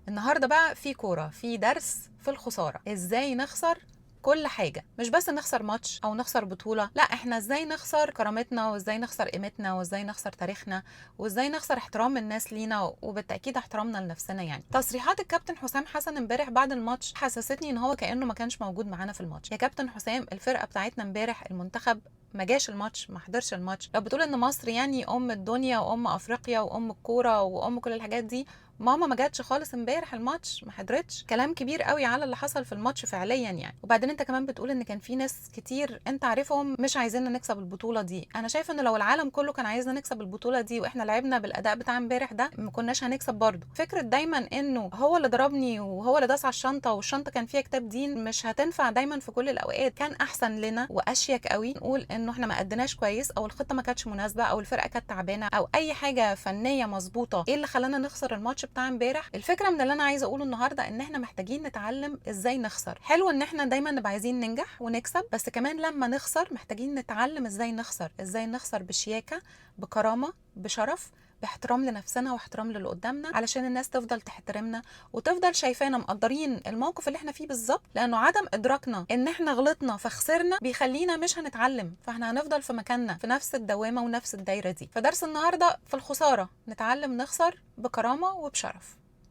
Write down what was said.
النهارده بقى في كوره، في درس في الخساره، ازاي نخسر كل حاجه، مش بس نخسر ماتش او نخسر بطوله، لا احنا ازاي نخسر كرامتنا، وازاي نخسر قيمتنا، وازاي نخسر تاريخنا، وازاي نخسر احترام الناس لينا، وبالتاكيد احترامنا لنفسنا. يعني تصريحات الكابتن حسام حسن امبارح بعد الماتش حسستني ان هو كانه ما كانش موجود معانا في الماتش. يا كابتن حسام، الفرقه بتاعتنا امبارح المنتخب ما جاش الماتش، ما حضرش الماتش. لو بتقول ان مصر يعني ام الدنيا وام افريقيا وام الكوره وام كل الحاجات دي، ماما ما جاتش خالص امبارح الماتش، ما حضرتش. كلام كبير قوي على اللي حصل في الماتش فعليا يعني. وبعدين انت كمان بتقول ان كان في ناس كتير انت عارفهم مش عايزيننا نكسب البطوله دي. انا شايفه ان لو العالم كله كان عايزنا نكسب البطوله دي واحنا لعبنا بالاداء بتاع امبارح ده، ما كناش هنكسب برضه. فكره دايما انه هو اللي ضربني وهو اللي داس على الشنطه والشنطه كان فيها كتاب دين مش هتنفع دايما في كل الاوقات. كان احسن لنا واشيك قوي نقول انه احنا ما اديناش كويس، او الخطه ما كانتش مناسبه، او الفرقه كانت تعبانه، او اي حاجه فنيه مظبوطه ايه اللي خلانا نخسر الماتش بتاع امبارح. الفكره من اللي انا عايزه اقوله النهارده ان احنا محتاجين نتعلم ازاي نخسر. حلو ان احنا دايما نبقى عايزين ننجح ونكسب، بس كمان لما نخسر محتاجين نتعلم ازاي نخسر، ازاي نخسر بشياكه، بكرامه، بشرف، باحترام لنفسنا واحترام للي قدامنا، علشان الناس تفضل تحترمنا وتفضل شايفانا مقدرين الموقف اللي احنا فيه بالظبط. لانه عدم ادراكنا ان احنا غلطنا فخسرنا بيخلينا مش هنتعلم، فاحنا هنفضل في مكاننا في نفس الدوامه ونفس الدايره دي. فدرس النهارده في الخساره، نتعلم نخسر بكرامه وبشرف.